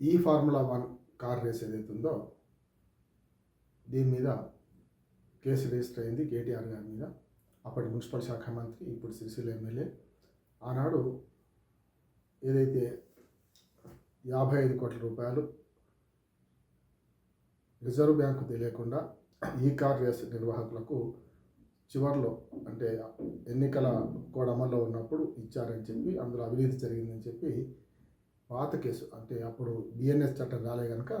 ఈ formula 1 car race ఏదైతే ఉందో దీని మీద కేసు రిజిస్టర్ అయింది కేటీఆర్ గారి మీద. అప్పటి మున్సిపల్ శాఖ మంత్రి, ఇప్పుడు సిరిసిల్ల ఎమ్మెల్యే. ఆనాడు ఏదైతే 55 కోట్ల రూపాయలు రిజర్వ్ బ్యాంకు తెలియకుండా ఈ కార్ రేస్ నిర్వాహకులకు చివరిలో అంటే ఎన్నికల కోడ్ అమల్లో ఉన్నప్పుడు ఇచ్చారని చెప్పి, అందులో అవినీతి జరిగిందని చెప్పి పాత కేసు, అంటే అప్పుడు బిఎన్ఎస్ చట్టం రాలే కనుక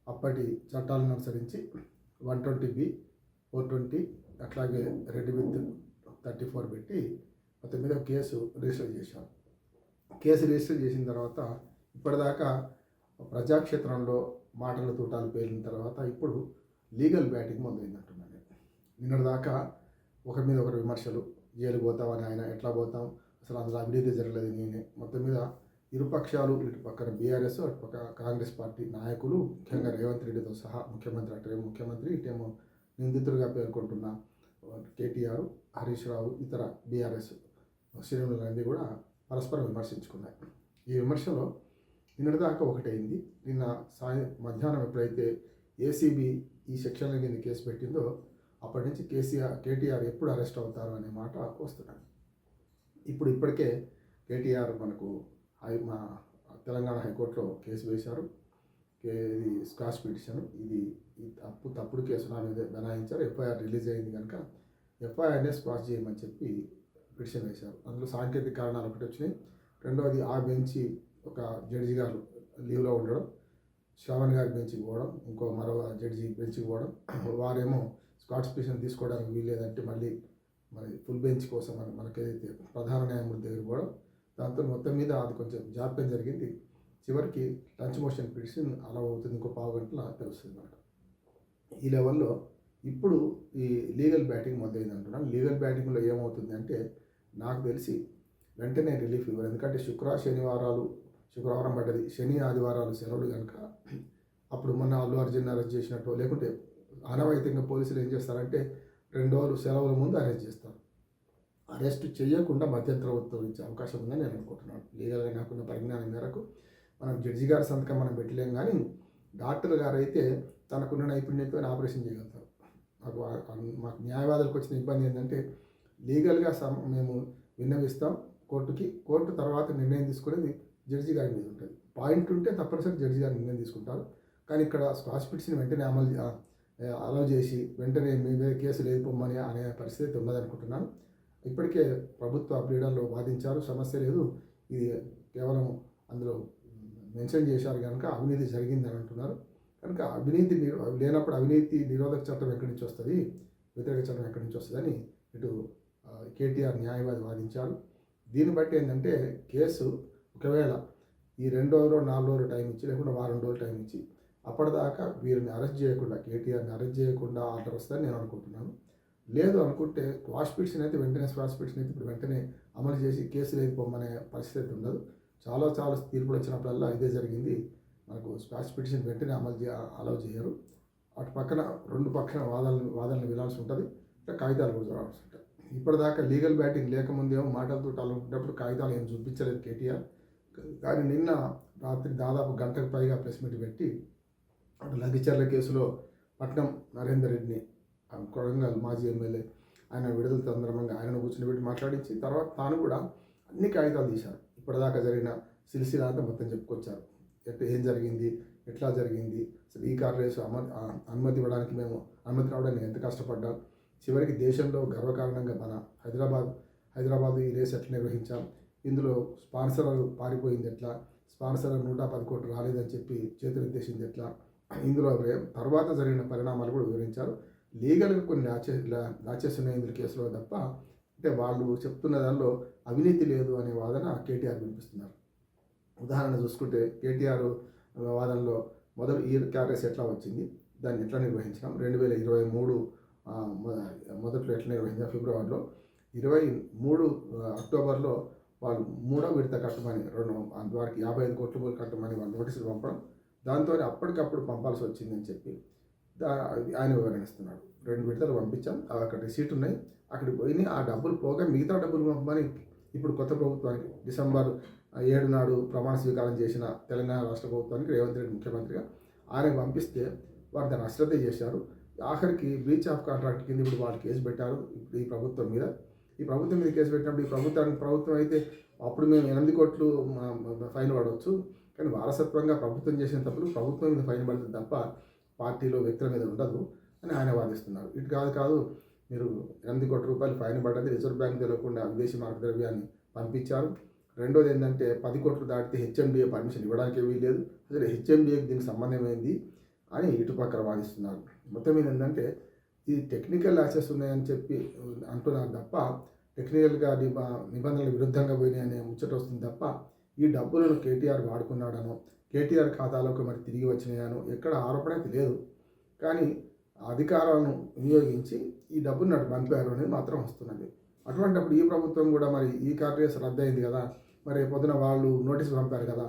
అప్పటి చట్టాలను అనుసరించి 120B 420 అట్లాగే రెడ్ విత్ 34 పెట్టి మొత్తం మీద కేసు రిజిస్టర్ చేశారు. కేసు రిజిస్టర్ చేసిన తర్వాత ఇప్పటిదాకా ప్రజాక్షేత్రంలో మాటల తూటాలు పేలిన తర్వాత ఇప్పుడు లీగల్ బ్యాటింగ్ మొదలైందంటున్నాను. నిన్నటిదాకా ఒకరి మీద ఒకరు విమర్శలు, జైలు పోతామని ఆయన, ఎట్లా పోతాం, అసలు అందులో అవినీతి జరగలేదు నేనే. మొత్తం మీద ఇరుపక్షాలు, ఇటు పక్కన బీఆర్ఎస్, అటు పక్క కాంగ్రెస్ పార్టీ నాయకులు, ముఖ్యంగా రేవంత్ రెడ్డితో సహా ముఖ్యమంత్రి, అటేమో ముఖ్యమంత్రి, ఇటేమో నిందితులుగా పేర్కొంటున్న కేటీఆర్, హరీష్ రావు, ఇతర బీఆర్ఎస్ శ్రేణులన్నీ కూడా పరస్పరం విమర్శించుకున్నాయి. ఈ విమర్శలో నిన్నటిదాకా ఒకటైంది. నిన్న మధ్యాహ్నం ఎప్పుడైతే ఏసీబీ ఈ సెక్షన్ల కింద కేసు పెట్టిందో అప్పటి నుంచి కేటీఆర్ ఎప్పుడు అరెస్ట్ అవుతారు అనే మాట వస్తున్నాడు. ఇప్పటికే కేటీఆర్ మనకు మా తెలంగాణ హైకోర్టులో కేసు వేశారు. ఇది స్క్వాష్ పిటిషన్, ఇది తప్పుడు కేసు నా మీద బనాయించారు. ఎఫ్ఐఆర్ రిలీజ్ అయింది కనుక ఎఫ్ఐఆర్నే స్క్వాష్ చేయమని చెప్పి పిటిషన్ వేశారు. అందులో సాంకేతిక కారణాలు ఒకటి వచ్చినాయి. రెండవది ఆ బెంచి ఒక జడ్జి గారు లీవ్లో ఉండడం, శ్రావణ్ గారి బెంచ్కి పోవడం, మరో జడ్జి బెంచ్కి పోవడం, వారేమో స్క్వాష్ పిటిషన్ తీసుకోవడానికి వీల్లేదంటే మళ్ళీ మరి ఫుల్ బెంచ్ కోసం మనకేదైతే ప్రధాన న్యాయమూర్తి దగ్గర పోవడం, దాంతో మొత్తం మీద అది కొంచెం జాప్యం జరిగింది. చివరికి లంచ్ మోషన్ పిటిషన్ అలా అవుతుంది, ఇంకో పావు గంటల తెలుస్తుంది మనకు. ఈ లెవెల్లో ఇప్పుడు ఈ లీగల్ బ్యాటింగ్ మొదలైంది అంటున్నాను. లీగల్ బ్యాటింగ్లో ఏమవుతుంది అంటే నాకు తెలిసి వెంటనే రిలీఫ్ ఇవ్వరు. ఎందుకంటే శుక్రవారం పడ్డది, శని ఆదివారాలు సెలవులు కనుక అప్పుడు మొన్న అల్లు అర్జున్ అరెస్ట్ చేసినట్టు, లేకుంటే ఆనవాయితీగా పోలీసులు ఏం చేస్తారంటే 2 రోజులు సెలవుల ముందు అరెస్ట్ చేస్తారు. అరెస్ట్ చేయకుండా మధ్యంతర ఉత్తర్వులు ఇచ్చే అవకాశం ఉందని నేను అనుకుంటున్నాను. లీగల్గా నాకున్న పరిజ్ఞానం మేరకు మనం జడ్జి గారి సంతకం మనం పెట్టలేం, కానీ డాక్టర్ గారు అయితే తనకున్న నైపుణ్యంతో ఆపరేషన్ చేయగలుగుతారు. మాకు న్యాయవాదులకు వచ్చిన ఇబ్బంది ఏంటంటే లీగల్గా మేము విన్నవిస్తాం కోర్టుకి, కోర్టు తర్వాత నిర్ణయం తీసుకునేది జడ్జి గారి మీద ఉంటుంది. పాయింట్ ఉంటే తప్పనిసరి జడ్జి గారు నిర్ణయం తీసుకుంటారు. కానీ ఇక్కడ స్క్వాష్ పిటిషన్ వెంటనే అలౌ చేసి వెంటనే మీ మీద కేసు లేదు పొమ్మని అనే పరిస్థితి ఉన్నదనుకుంటున్నాను. ఇప్పటికే ప్రభుత్వ లీడర్లు వాదించారు, సమస్య లేదు, ఇది కేవలం అందులో మెన్షన్ చేశారు కనుక అవినీతి జరిగిందని అంటున్నారు. కనుక అవినీతి లేనప్పుడు అవినీతి నిరోధక చట్టం ఎక్కడి నుంచి వస్తుంది, వ్యతిరేక చట్టం ఎక్కడి నుంచి వస్తుందని ఇటు కేటీఆర్ న్యాయవాది వాదించారు. దీన్ని బట్టి ఏంటంటే కేసు ఒకవేళ ఈ 2 రోజులు 4 రోజులు టైం ఇచ్చి, లేకుండా వారం రోజులు టైం ఇచ్చి అప్పటిదాకా వీరిని అరెస్ట్ చేయకుండా, కేటీఆర్ని అరెస్ట్ చేయకుండా ఆర్డర్ వస్తుందని నేను అనుకుంటున్నాను. లేదు అనుకుంటే స్క్వాష్ పిటిషన్ అయితే వెంటనే ఇప్పుడు వెంటనే అమలు చేసి కేసు లేదు పొమ్మనే పరిస్థితి ఉండదు. చాలా తీర్పులు వచ్చినప్పుడల్లా ఇదే జరిగింది. మనకు స్క్వాష్ పిటిషన్ వెంటనే అలౌ చేయరు. అటు పక్కన 2 పక్షాల వాదనలు వినాల్సి ఉంటుంది, కాగితాలు కూడా చూడాల్సి ఉంటుంది. ఇప్పటిదాకా లీగల్ బ్యాటింగ్ లేకముందేమో మాటలతో అనుకున్నప్పుడు కాగితాలు ఏం చూపించలేదు కేటీఆర్. కానీ నిన్న రాత్రి దాదాపు గంటకు పైగా ప్రెస్ మీట్ పెట్టి అటు లగ్గిచర్ల కేసులో పట్నం నరేందర్ రెడ్డిని, కొడంగల్ మాజీ ఎమ్మెల్యే, ఆయన విడుదల సందర్భంగా ఆయనను కూర్చుని పెట్టి మాట్లాడించి తర్వాత తాను కూడా అన్ని కాగితాలు తీశారు. ఇప్పటిదాకా జరిగిన సిల్సిలా అంతా మొత్తం చెప్పుకొచ్చారు. ఏం జరిగింది, ఎట్లా జరిగింది, అసలు ఈ కార్ రేసు అనుమతి ఇవ్వడానికి మేము అనుమతి రావడానికి ఎంత కష్టపడ్డాం, చివరికి దేశంలో గర్వకారణంగా మన హైదరాబాద్ ఈ రేసు ఎట్లా నిర్వహించాం, ఇందులో స్పాన్సర్లు పారిపోయింది ఎట్లా, స్పాన్సర్ 110 కోట్లు రాలేదని చెప్పి చేతులు ఎత్తేసింది ఎట్లా, ఇందులో తర్వాత జరిగిన పరిణామాలు కూడా వివరించారు. లీగల్గా కొన్ని లాచెస్ ఉన్నాయి ఇందులో కేసులో తప్ప, అంటే వాళ్ళు చెప్తున్న దానిలో అవినీతి లేదు అనే వాదన కేటీఆర్ వినిపిస్తున్నారు. ఉదాహరణ చూసుకుంటే కేటీఆర్ వాదనలో ఈ కార్ రేస్ ఎట్లా వచ్చింది, దాన్ని ఎట్లా నిర్వహించినాం, 2023 మొదట్లో ఎట్లా నిర్వహించాం, ఫిబ్రవరిలో 23 అక్టోబర్లో వాళ్ళు 3వ విడత కట్టమని వారికి 55 కోట్లు కట్టమని వాళ్ళు నోటీసులు పంపడం, దాంతో అప్పటికప్పుడు పంపాల్సి వచ్చిందని చెప్పి ఆయన వివరణిస్తున్నాడు. 2 విడతలు పంపించాం, అక్కడ రిసీట్ ఉన్నాయి, అక్కడికి పోయినాయి, ఆ డబ్బులు పోగా మిగతా డబ్బులు పంపమని ఇప్పుడు కొత్త ప్రభుత్వానికి డిసెంబర్ 7 నాడు ప్రమాణ స్వీకారం చేసిన తెలంగాణ రాష్ట్ర ప్రభుత్వానికి రేవంత్ రెడ్డి ముఖ్యమంత్రిగా ఆయన పంపిస్తే వారు దాన్ని అశ్రద్ధ చేశారు. ఆఖరికి బ్రీచ్ ఆఫ్ కాంట్రాక్ట్ కింద ఇప్పుడు వాళ్ళు కేసు పెట్టారు ఇప్పుడు ఈ ప్రభుత్వం మీద. ఈ ప్రభుత్వం మీద కేసు పెట్టినప్పుడు ఈ ప్రభుత్వం అయితే అప్పుడు మేము 8 కోట్లు ఫైన్ పడవచ్చు, కానీ వారసత్వంగా ప్రభుత్వం చేసిన తప్పులు ప్రభుత్వం మీద ఫైన్ పడుతుంది తప్ప పార్టీలో వ్యక్తుల మీద ఉండదు అని ఆయన వాదిస్తున్నారు. ఇటు కాదు మీరు 8 కోట్ల రూపాయలు ఫైన్ పడ్డది, రిజర్వ్ బ్యాంక్ తెలియకుండా విదేశీ మార్గ ద్రవ్యాన్ని పంపించారు. రెండోది ఏంటంటే 10 కోట్లు దాటితే హెచ్ఎండిఏ పర్మిషన్ ఇవ్వడానికి వీల్లేదు, అసలు హెచ్ఎండిఏకి దీనికి సంబంధం ఏంది అని ఇటుపక్కల వాదిస్తున్నారు. మొత్తం మీద ఏంటంటే ఇది టెక్నికల్ యాక్సెస్ ఉన్నాయని చెప్పి అంటున్నారు తప్ప టెక్నికల్గా నిబంధనలకు విరుద్ధంగా పోయినాయి అనే ముచ్చట వస్తుంది తప్ప ఈ డబ్బులను కేటీఆర్ వాడుకున్నాడనో కేటీఆర్ ఖాతాలోకి మరి తిరిగి వచ్చినాయనో ఎక్కడ ఆరోపణ అయితే లేదు. కానీ అధికారాలను వినియోగించి ఈ డబ్బును నటు పంపారు అనేది మాత్రం వస్తున్నది. అటువంటిప్పుడు ఈ ప్రభుత్వం కూడా మరి ఈ కార్ రేస్ రద్దయింది కదా, మరి పొద్దున వాళ్ళు నోటీసు పంపారు కదా,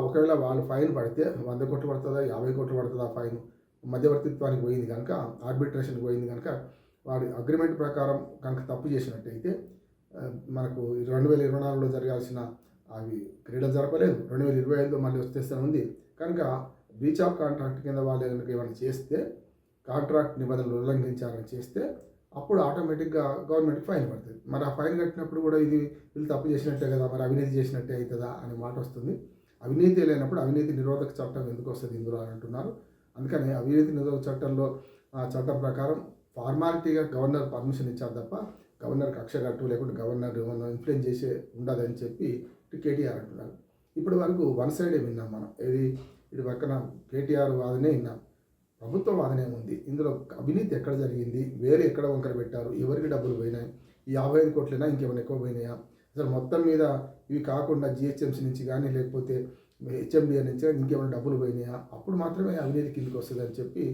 ఒకవేళ వాళ్ళు ఫైన్ పడితే 100 కోట్లు పడుతుందా 50 కోట్లు పడుతుందా ఫైన్ మధ్యవర్తిత్వానికి పోయింది కనుక, ఆర్బిట్రేషన్కి పోయింది కనుక, వాడి అగ్రిమెంట్ ప్రకారం కనుక తప్పు చేసినట్టయితే మనకు 2024లో జరగాల్సిన అవి క్రీడలు జరపలేదు, 2025లో మళ్ళీ వచ్చేస్తూనే ఉంది కనుక బ్రీచ్ ఆఫ్ కాంట్రాక్ట్ కింద వాళ్ళు ఏమైనా చేస్తే కాంట్రాక్ట్ నిబంధనలు ఉల్లంఘించాలని చేస్తే అప్పుడు ఆటోమేటిక్గా గవర్నమెంట్కి ఫైన్ పడుతుంది. మరి ఆ ఫైన్ కట్టినప్పుడు కూడా ఇది వీళ్ళు తప్పు చేసినట్టే కదా, మరి అవినీతి చేసినట్టే అవుతుందా అనే మాట వస్తుంది. అవినీతి లేనప్పుడు అవినీతి నిరోధక చట్టం ఎందుకు వస్తుంది ఇందులో అని అంటున్నారు. అందుకని అవినీతి నిరోధక చట్టంలో ఆ చట్టం ప్రకారం ఫార్మాలిటీగా గవర్నర్ పర్మిషన్ ఇచ్చారు తప్ప గవర్నర్ కక్ష కట్టు లేకుంటే గవర్నర్ ఏమన్నా ఇన్ఫ్లుయెన్స్ చేసే ఉండదని చెప్పి కేటీఆర్ అంటున్నారు. ఇప్పటి వరకు వన్ సైడే విన్నాం మనం, ఇది పక్కన కేటీఆర్ వాదనే విన్నాం, ప్రభుత్వ వాదనే ఉంది. ఇందులో అవినీతి ఎక్కడ జరిగింది, వేరే ఎక్కడ వంకర పెట్టారు, ఎవరికి డబ్బులు పోయినాయి, ఈ 55 కోట్లైనా ఇంకేమైనా ఎక్కువ పోయినాయా, అసలు మొత్తం మీద ఇవి కాకుండా జిహెచ్ఎంసీ నుంచి కానీ లేకపోతే హెచ్ఎండిఏ నుంచి ఇంకేమైనా డబ్బులు పోయినాయా, అప్పుడు మాత్రమే అవినీతి కిందకి వస్తుంది అని చెప్పి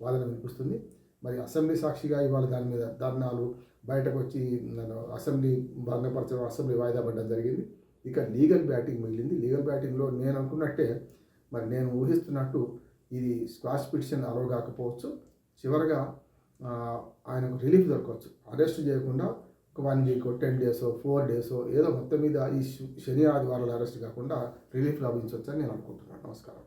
వాదన వినిపిస్తుంది. మరి అసెంబ్లీ సాక్షిగా ఇవాళ దాని మీద ధర్నాలు బయటకు వచ్చి అసెంబ్లీ భంగపరచడం, అసెంబ్లీ వాయిదా పడడం జరిగింది. ఇక లీగల్ బ్యాటింగ్ మిగిలింది. లీగల్ బ్యాటింగ్లో నేను అనుకున్నట్టే మరి నేను ఊహిస్తున్నట్టు ఇది స్క్వాష్ పిటిషన్ అలవ్ కాకపోవచ్చు, చివరగా ఆయనకు రిలీఫ్ దొరకవచ్చు. అరెస్ట్ చేయకుండా ఒక 1 వీక్ 10 days 4 days ఏదో మొత్తం మీద ఈ శని ఆదివారాలు అరెస్ట్ కాకుండా రిలీఫ్ లభించవచ్చు అని నేను అనుకుంటున్నాను. నమస్కారం.